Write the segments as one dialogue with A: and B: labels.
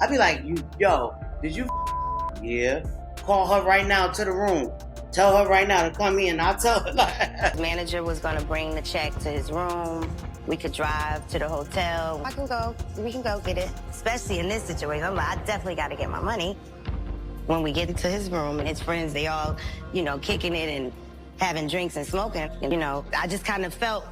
A: I'd be like, yo, did you Yeah. Call her right now to the room. Tell her right now to come in. I'll tell her.
B: The manager was gonna bring the check to his room. We could drive to the hotel. We can go get it. Especially in this situation, I'm like, I definitely gotta get my money. When we get into his room and his friends, they all, kicking it and having drinks and smoking. I just kind of felt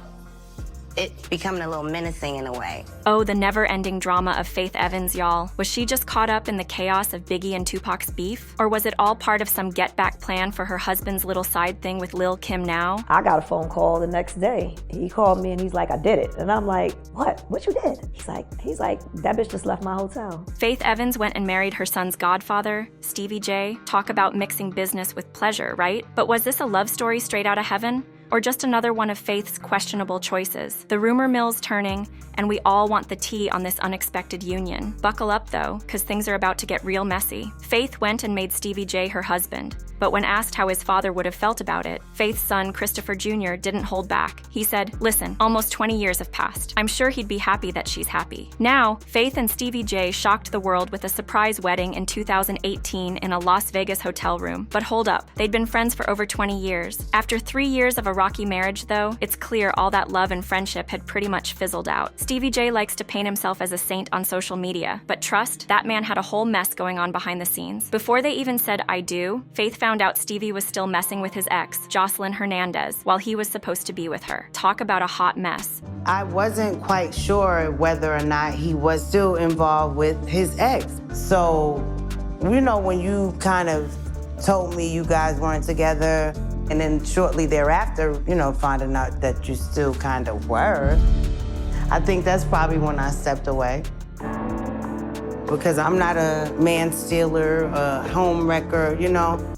B: it becoming a little menacing in a way.
C: Oh, the never-ending drama of Faith Evans, y'all. Was she just caught up in the chaos of Biggie and Tupac's beef? Or was it all part of some get-back plan for her husband's little side thing with Lil Kim now?
D: I got a phone call the next day. He called me and he's like, I did it. And I'm like, what? What you did? He's like, that bitch just left my hotel.
C: Faith Evans went and married her son's godfather, Stevie J. Talk about mixing business with pleasure, right? But was this a love story straight out of heaven? Or just another one of Faith's questionable choices? The rumor mill's turning, and we all want the tea on this unexpected union. Buckle up though, because things are about to get real messy. Faith went and made Stevie J her husband, but when asked how his father would have felt about it, Faith's son, Christopher Jr., didn't hold back. He said, listen, almost 20 years have passed. I'm sure he'd be happy that she's happy. Now, Faith and Stevie J shocked the world with a surprise wedding in 2018 in a Las Vegas hotel room. But hold up, they'd been friends for over 20 years. After 3 years of a rocky marriage, though, it's clear all that love and friendship had pretty much fizzled out. Stevie J likes to paint himself as a saint on social media, but trust, that man had a whole mess going on behind the scenes. Before they even said I do, Faith found out Stevie was still messing with his ex, Jocelyn Hernandez, while he was supposed to be with her. Talk about a hot mess.
B: I wasn't quite sure whether or not he was still involved with his ex. So, when you kind of told me you guys weren't together, and then shortly thereafter, finding out that you still kind of were, I think that's probably when I stepped away. Because I'm not a man stealer, a home wrecker,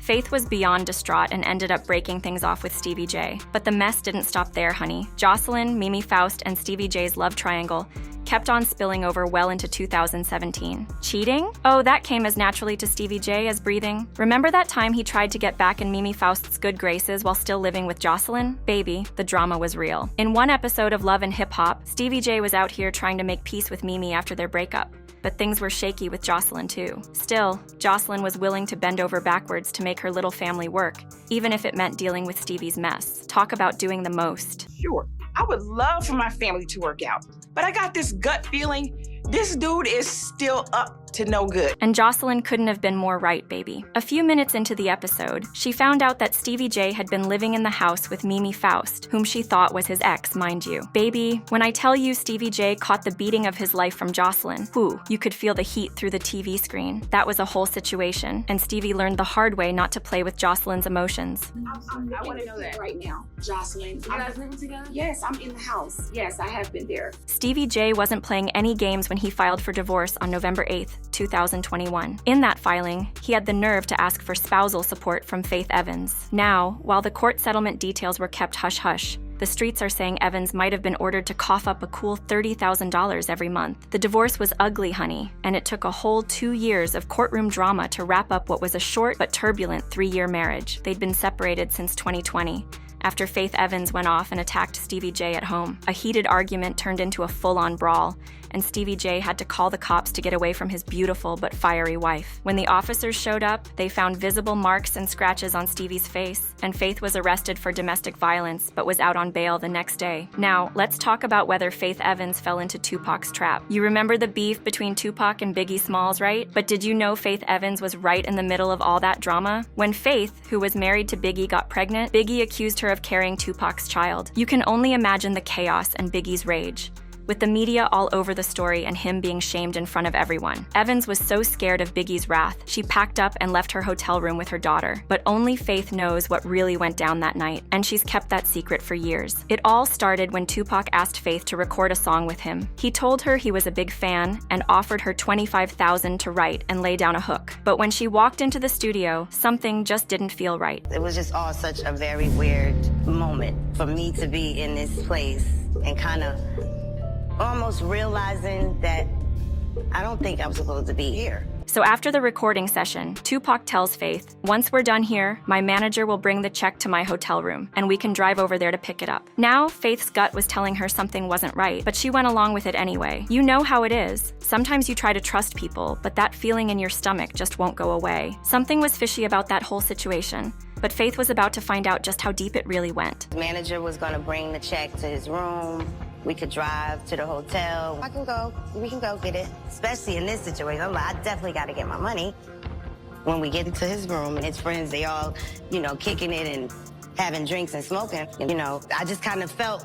C: Faith was beyond distraught and ended up breaking things off with Stevie J. But the mess didn't stop there, honey. Jocelyn, Mimi Faust, and Stevie J's love triangle kept on spilling over well into 2017. Cheating? Oh, that came as naturally to Stevie J as breathing. Remember that time he tried to get back in Mimi Faust's good graces while still living with Jocelyn? Baby, the drama was real. In one episode of Love and Hip Hop, Stevie J was out here trying to make peace with Mimi after their breakup. But things were shaky with Jocelyn too. Still, Jocelyn was willing to bend over backwards to make her little family work, even if it meant dealing with Stevie's mess. Talk about doing the most.
E: Sure, I would love for my family to work out, but I got this gut feeling this dude is still up to no good.
C: And Jocelyn couldn't have been more right, baby. A few minutes into the episode, she found out that Stevie J had been living in the house with Mimi Faust, whom she thought was his ex, mind you. Baby, when I tell you Stevie J caught the beating of his life from Jocelyn, you could feel the heat through the TV screen. That was a whole situation, and Stevie learned the hard way not to play with Jocelyn's emotions.
F: I want to know that right now, Jocelyn. You guys living together? Yes, I'm in the house. Yes, I have been there.
C: Stevie J wasn't playing any games when he filed for divorce on November 8th, 2021. In that filing, he had the nerve to ask for spousal support from Faith Evans. Now, while the court settlement details were kept hush-hush, the streets are saying Evans might have been ordered to cough up a cool $30,000 every month. The divorce was ugly, honey, and it took a whole 2 years of courtroom drama to wrap up what was a short but turbulent 3-year marriage. They'd been separated since 2020. After Faith Evans went off and attacked Stevie J at home. A heated argument turned into a full-on brawl, and Stevie J had to call the cops to get away from his beautiful but fiery wife. When the officers showed up, they found visible marks and scratches on Stevie's face, and Faith was arrested for domestic violence but was out on bail the next day. Now, let's talk about whether Faith Evans fell into Tupac's trap. You remember the beef between Tupac and Biggie Smalls, right? But did you know Faith Evans was right in the middle of all that drama? When Faith, who was married to Biggie, got pregnant, Biggie accused her of carrying Tupac's child. You can only imagine the chaos and Biggie's rage, with the media all over the story and him being shamed in front of everyone. Evans was so scared of Biggie's wrath, she packed up and left her hotel room with her daughter. But only Faith knows what really went down that night, and she's kept that secret for years. It all started when Tupac asked Faith to record a song with him. He told her he was a big fan and offered her $25,000 to write and lay down a hook. But when she walked into the studio, something just didn't feel right.
B: It was just all such a very weird moment for me to be in this place and kind of almost realizing that I don't think I'm supposed to be here.
C: So after the recording session, Tupac tells Faith, "Once we're done here, my manager will bring the check to my hotel room, and we can drive over there to pick it up." Now, Faith's gut was telling her something wasn't right, but she went along with it anyway. You know how it is. Sometimes you try to trust people, but that feeling in your stomach just won't go away. Something was fishy about that whole situation, but Faith was about to find out just how deep it really went.
B: The manager was gonna bring the check to his room. We could drive to the hotel. We can go get it. Especially in this situation, I'm like, I definitely gotta get my money. When we get into his room and his friends, they all, kicking it and having drinks and smoking. I just kind of felt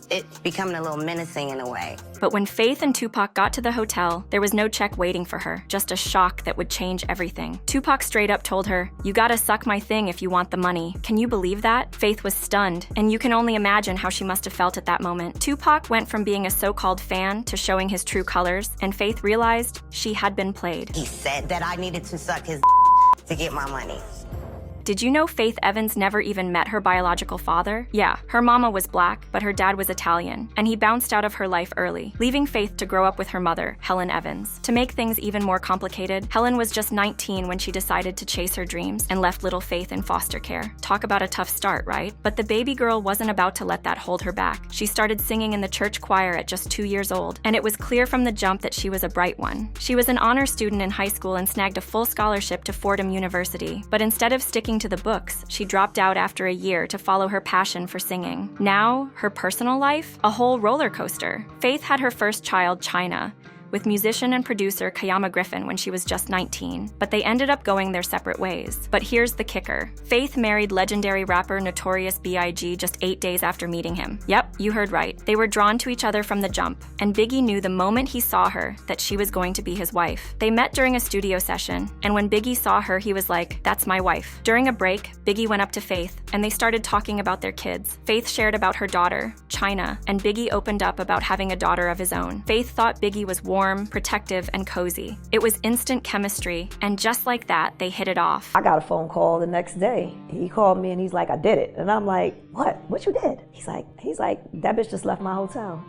B: it becoming a little menacing in a way.
C: But when Faith and Tupac got to the hotel, there was no check waiting for her, just a shock that would change everything. Tupac straight up told her, "You gotta suck my thing if you want the money." Can you believe that? Faith was stunned, and you can only imagine how she must have felt at that moment. Tupac went from being a so-called fan to showing his true colors, and Faith realized she had been played.
B: He said that I needed to suck his to get my money.
C: Did you know Faith Evans never even met her biological father? Yeah, her mama was black, but her dad was Italian, and he bounced out of her life early, leaving Faith to grow up with her mother, Helen Evans. To make things even more complicated, Helen was just 19 when she decided to chase her dreams and left little Faith in foster care. Talk about a tough start, right? But the baby girl wasn't about to let that hold her back. She started singing in the church choir at just 2 years old, and it was clear from the jump that she was a bright one. She was an honor student in high school and snagged a full scholarship to Fordham University, but instead of sticking to the books, she dropped out after a year to follow her passion for singing. Now, her personal life? A whole roller coaster. Faith had her first child, China, with musician and producer Kayama Griffin when she was just 19, but they ended up going their separate ways. But here's the kicker. Faith married legendary rapper Notorious B.I.G. just 8 days after meeting him. Yep, you heard right. They were drawn to each other from the jump, and Biggie knew the moment he saw her that she was going to be his wife. They met during a studio session, and when Biggie saw her, he was like, "That's my wife." During a break, Biggie went up to Faith, and they started talking about their kids. Faith shared about her daughter, China, and Biggie opened up about having a daughter of his own. Faith thought Biggie was warm, protective, and cozy. It was instant chemistry, and just like that, they hit it off.
D: I got a phone call the next day. He called me and he's like, "I did it." And I'm like, "What? What you did?" He's like, "That bitch just left my hotel."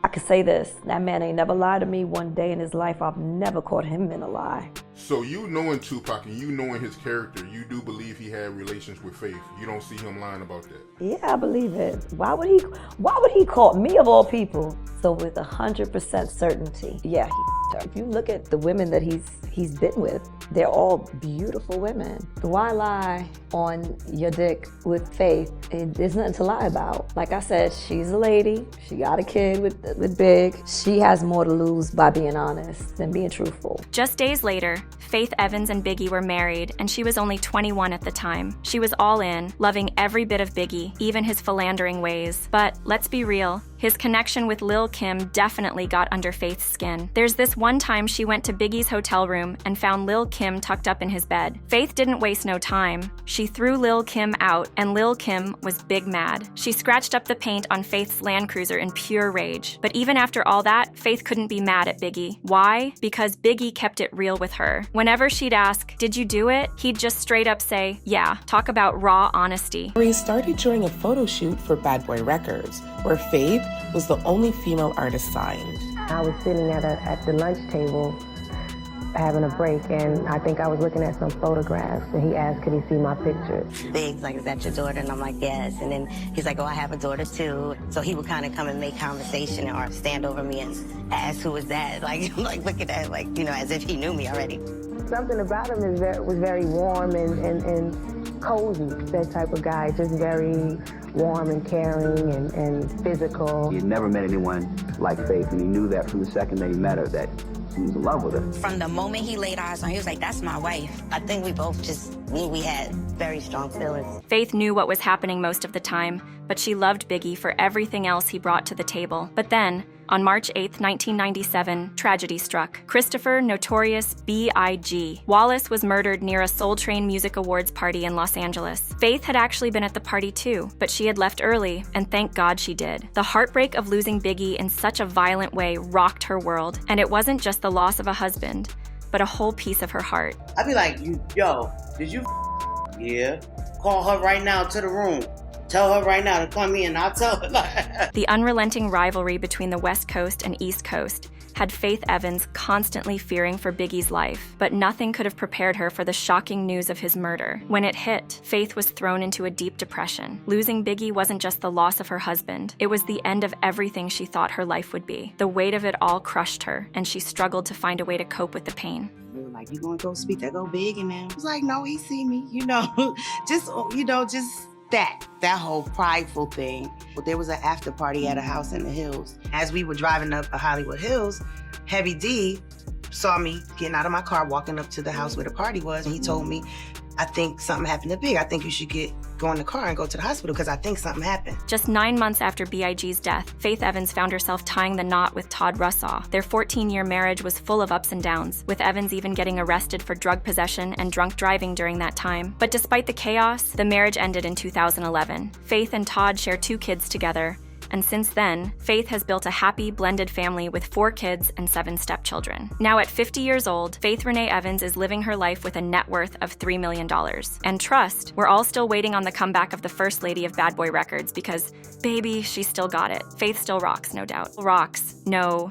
D: I could say this, that man ain't never lied to me one day in his life. I've never caught him in a lie.
G: So you knowing Tupac and you knowing his character, you do believe he had relations with Faith. You don't see him lying about that.
D: Yeah, I believe it. Why would he call me of all people? So with 100% certainty, yeah, he her. If you look at the women that he's been with, they're all beautiful women. Why lie on your dick with Faith? There's nothing to lie about. Like I said, she's a lady. She got a kid with Big. She has more to lose by being honest than being truthful.
C: Just days later, Faith Evans and Biggie were married, and she was only 21 at the time. She was all in, loving every bit of Biggie, even his philandering ways. But let's be real, his connection with Lil' Kim definitely got under Faith's skin. There's this one time she went to Biggie's hotel room and found Lil' Kim tucked up in his bed. Faith didn't waste no time. She threw Lil' Kim out, and Lil' Kim was big mad. She scratched up the paint on Faith's Land Cruiser in pure rage. But even after all that, Faith couldn't be mad at Biggie. Why? Because Biggie kept it real with her. Whenever she'd ask, "Did you do it?" he'd just straight up say, "Yeah." Talk about raw honesty.
H: We started during a photo shoot for Bad Boy Records, where Faith was the only female artist signed.
I: I was sitting at the lunch table having a break, and I think I was looking at some photographs, and he asked, could he see my pictures?
B: Big's like, "Is that your daughter?" And I'm like, "Yes." And then he's like, "Oh, I have a daughter too." So he would kind of come and make conversation or stand over me and ask, "Who is that?" Like look at that, like, as if he knew me already.
I: Something about him was very warm and cozy, that type of guy, just very warm and caring and physical.
J: He had never met anyone like Faith, and he knew that from the second that he met her, that he was in love with her.
B: From the moment he laid eyes on her, he was like, "That's my wife." I think we both just knew we had very strong feelings.
C: Faith knew what was happening most of the time, but she loved Biggie for everything else he brought to the table. But then, on March 8, 1997, tragedy struck. Christopher Notorious B.I.G. Wallace was murdered near a Soul Train Music Awards party in Los Angeles. Faith had actually been at the party too, but she had left early, and thank God she did. The heartbreak of losing Biggie in such a violent way rocked her world, and it wasn't just the loss of a husband, but a whole piece of her heart.
A: I'd be like, yo, did you Yeah. Call her right now to the room. Tell her right now to come in. I'll tell her.
C: The unrelenting rivalry between the West Coast and East Coast had Faith Evans constantly fearing for Biggie's life, but nothing could have prepared her for the shocking news of his murder. When it hit, Faith was thrown into a deep depression. Losing Biggie wasn't just the loss of her husband, it was the end of everything she thought her life would be. The weight of it all crushed her, and she struggled to find a way to cope with the pain.
A: They were like, you gonna go speak that go big and then I was like, no, he see me, just that whole prideful thing. But there was an after party at a house in the hills. As we were driving up the Hollywood Hills, Heavy D saw me getting out of my car, walking up to the house where the party was, and he told me, I think something happened to Big. I think you should go in the car and go to the hospital because I think something happened.
C: Just 9 months after B.I.G.'s death, Faith Evans found herself tying the knot with Todd Russaw. Their 14-year marriage was full of ups and downs, with Evans even getting arrested for drug possession and drunk driving during that time. But despite the chaos, the marriage ended in 2011. Faith and Todd share 2 kids together, and since then, Faith has built a happy, blended family with 4 kids and 7 stepchildren. Now at 50 years old, Faith Renee Evans is living her life with a net worth of $3 million. And trust, we're all still waiting on the comeback of the First Lady of Bad Boy Records because, baby, she still got it. Faith still rocks, no doubt. Rocks, no